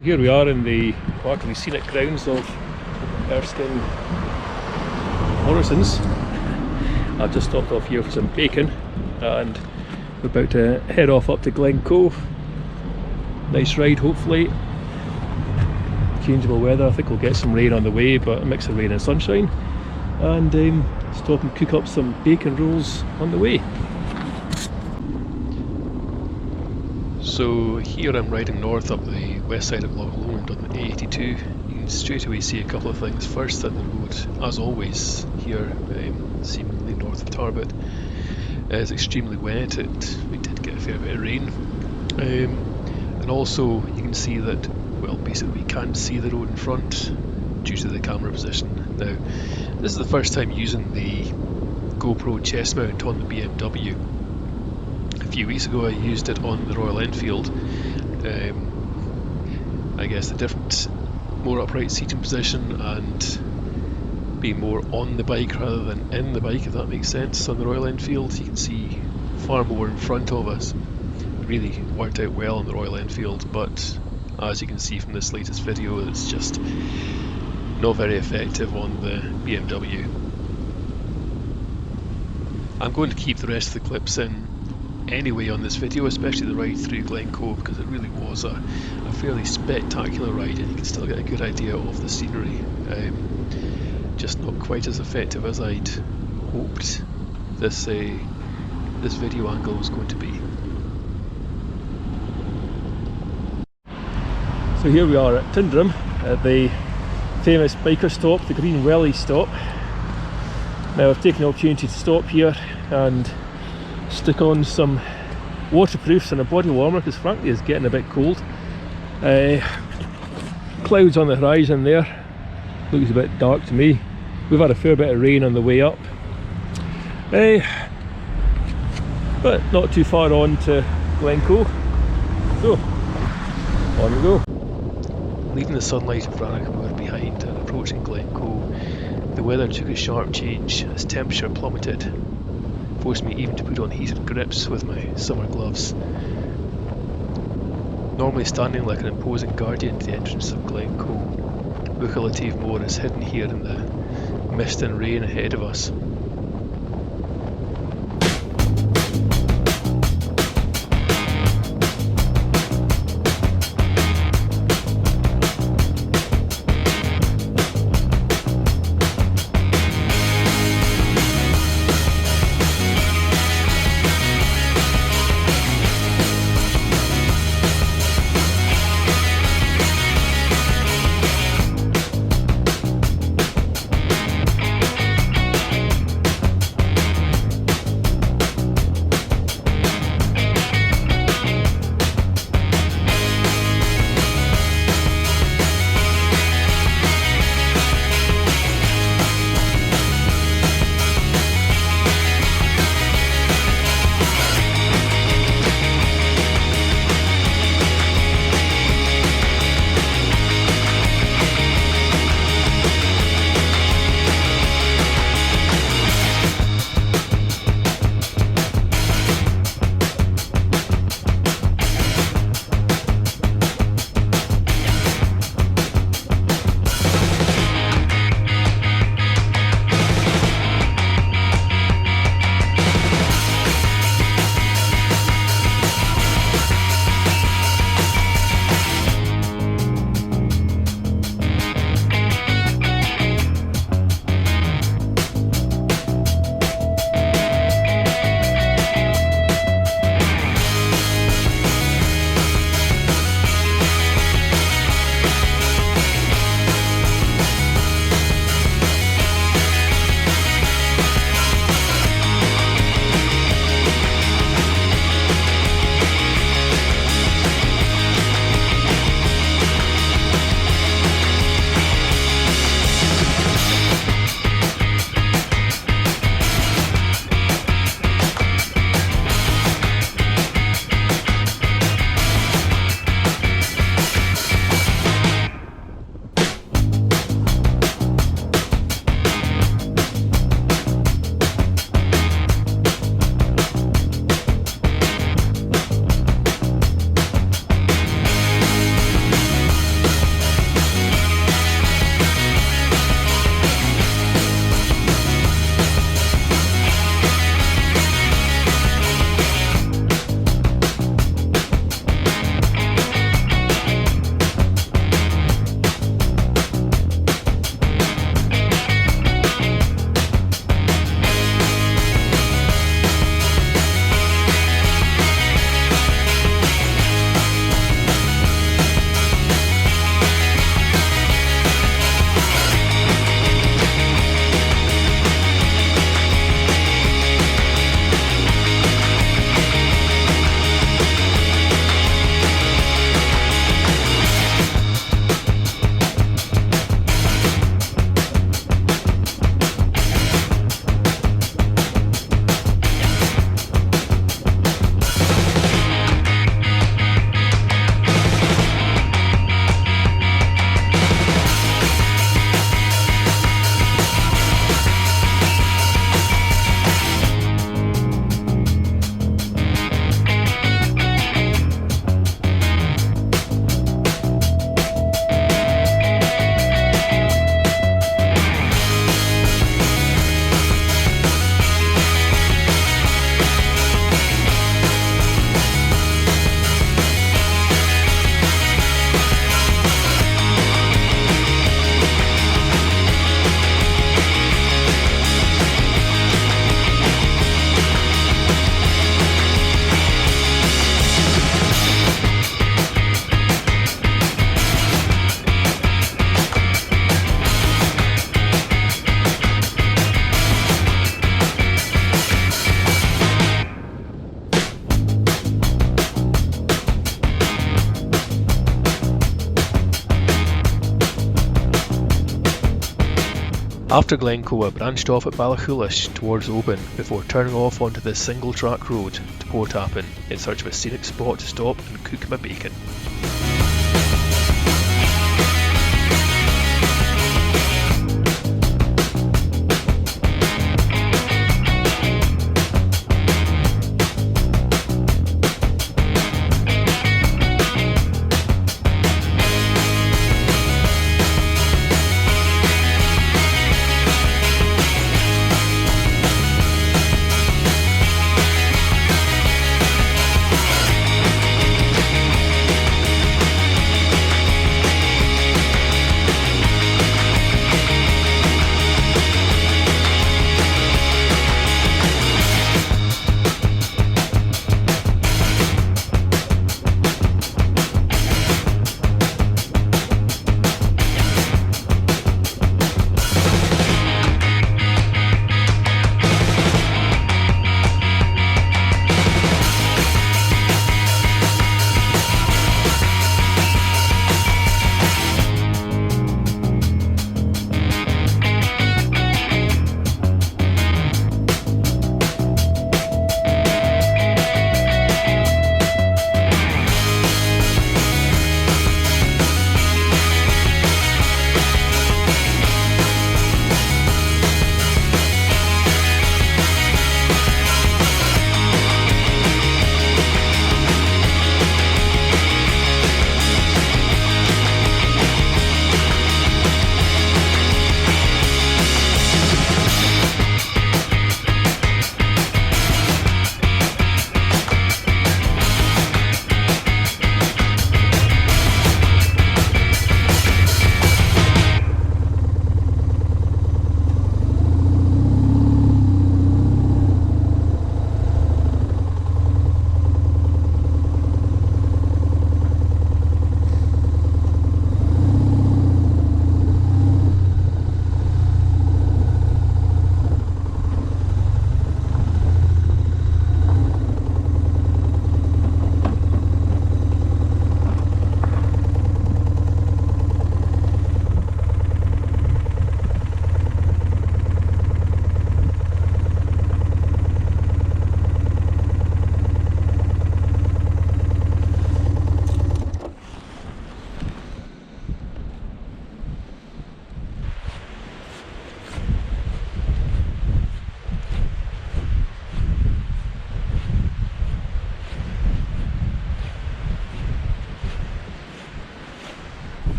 Here we are in the actually scenic grounds of Erskine Morrison's. I've just stopped off here for some bacon and we're about to head off up to Glencoe. Nice ride hopefully. Changeable weather, I think we'll get some rain on the way, but a mix of rain and sunshine. And stop and cook up some bacon rolls on the way. So here I'm riding north up the west side of Loch Lomond on the A82. You can straight away see a couple of things. First, that the road, as always here, seemingly north of Tarbet, is extremely wet. We did get a fair bit of rain. And also you can see that, well, basically we can't see the road in front due to the camera position. Now, this is the first time using the GoPro chest mount on the BMW. A few weeks ago I used it on the Royal Enfield. I guess a different, more upright seating position and being more on the bike rather than in the bike, if that makes sense. On the Royal Enfield you can see far more in front of us. It really worked out well on the Royal Enfield, but as you can see from this latest video, it's just not very effective on the BMW. I'm going to keep the rest of the clips in anyway on this video, especially the ride through Glencoe, because it really was a fairly spectacular ride and you can still get a good idea of the scenery. Just not quite as effective as I'd hoped this video angle was going to be. So here we are at Tyndrum, at the famous biker stop, the Green Welly stop. Now I've taken the opportunity to stop here and stick on some waterproofs and a body warmer because frankly it's getting a bit cold. Clouds on the horizon there, looks a bit dark to me. We've had a fair bit of rain on the way up, but not too far on to Glencoe, so on we go. Leaving the sunlight of Rannochmoor behind and approaching Glencoe, the weather took a sharp change as temperature plummeted, forced me even to put on heated grips with my summer gloves. Normally standing like an imposing guardian at the entrance of Glencoe, Buccleuch Moor is hidden here in the mist and rain ahead of us. After Glencoe, I branched off at Ballachulish towards Oban before turning off onto the single track road to Port Appin in search of a scenic spot to stop and cook my bacon.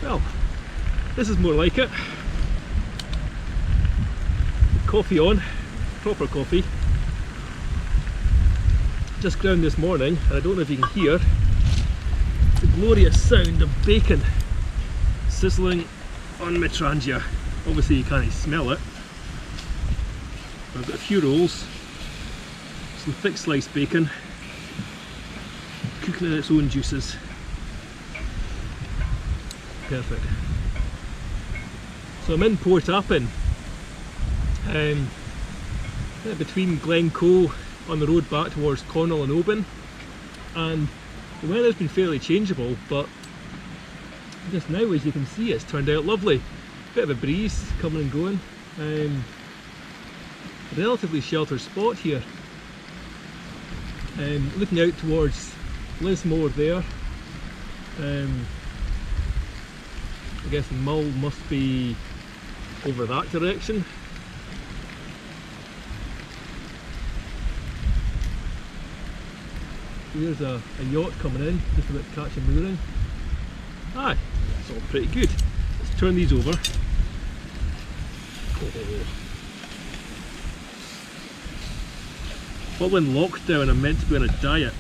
Well, this is more like it. Coffee on, proper coffee. Just ground this morning, and I don't know if you can hear the glorious sound of bacon sizzling on my trangia. Obviously you can't smell it. I've got a few rolls, some thick sliced bacon, cooking in its own juices. Perfect. So I'm in Port Appin, between Glencoe on the road back towards Connel and Oban, and the weather's been fairly changeable, but just now, as you can see, it's turned out lovely. Bit of a breeze coming and going. Relatively sheltered spot here. Looking out towards Lismore there. I guess Mull must be over that direction. There's a yacht coming in, just about to catch a mooring. Aye, it's all pretty good. Let's turn these over. Oh. While in lockdown, I'm meant to be on a diet.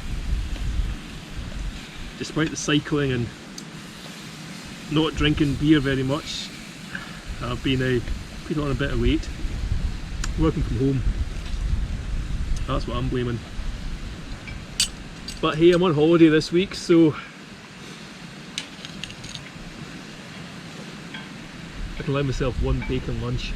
despite the cycling and not drinking beer very much, I've been putting on a bit of weight, working from home. That's what I'm blaming. But hey, I'm on holiday this week, so I can allow myself one bacon lunch.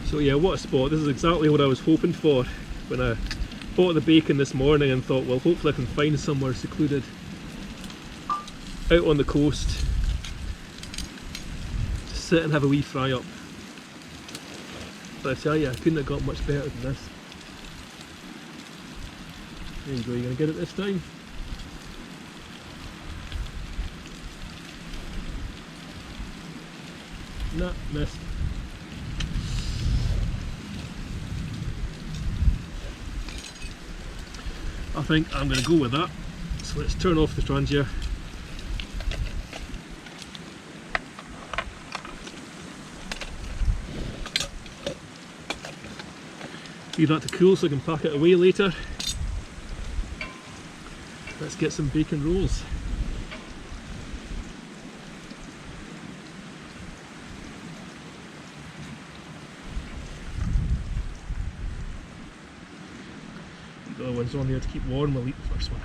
So yeah, what a spot. This is exactly what I was hoping for when I bought the bacon this morning and thought, well, hopefully I can find somewhere secluded out on the coast to sit and have a wee fry up. But I tell you, I couldn't have got much better than this. There you go, you gonna get it this time? Nah, missed. I think I'm going to go with that. So let's turn off the Trangia. Leave that to cool so I can pack it away later. Let's get some bacon rolls. The other one's on there to keep warm. We'll eat the first one.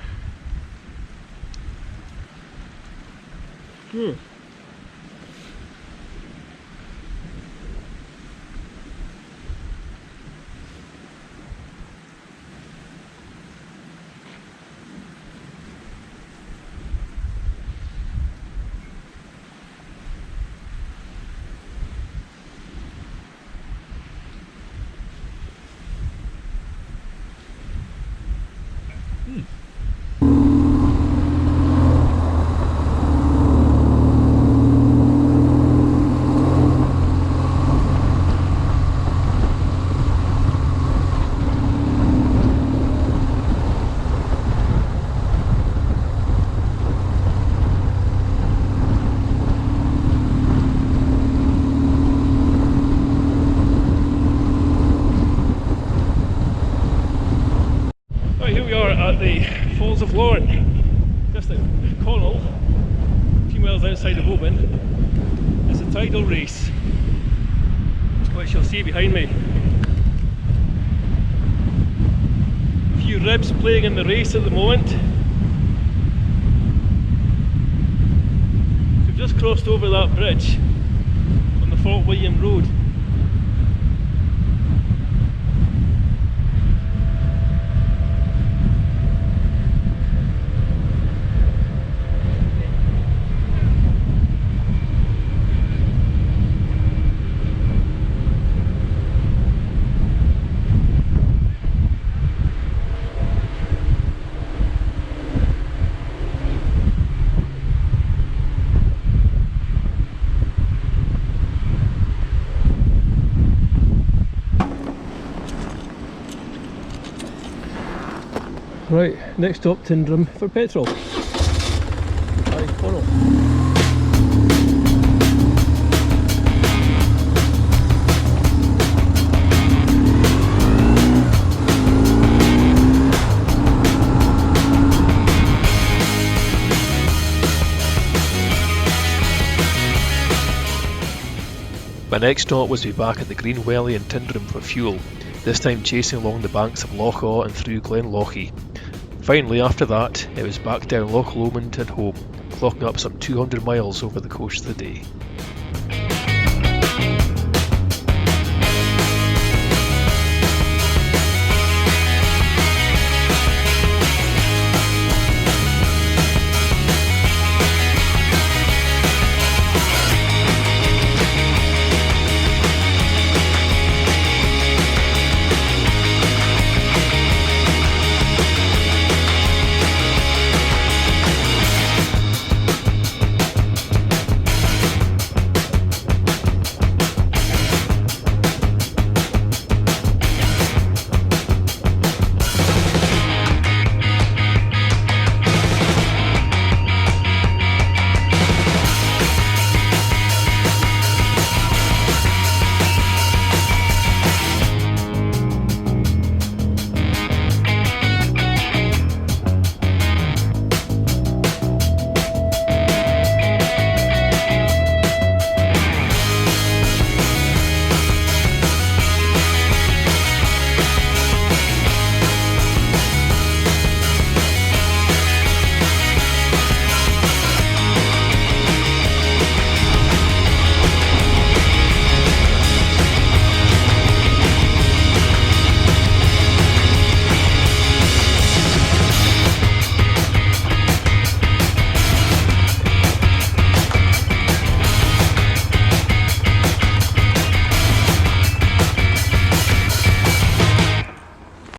At the Falls of Lorne, just at Connell, a few miles outside of Oban. It's a tidal race, which you'll see behind me. A few ribs playing in the race at the moment. We've just crossed over that bridge on the Fort William Road. Right, next stop Tyndrum for petrol. Hi, Connell. My next stop was to be back at the Green Welly in Tyndrum for fuel, this time chasing along the banks of Loch Lomond and through Glencoe. Finally, after that, it was back down Loch Lomond and home, clocking up some 200 miles over the course of the day.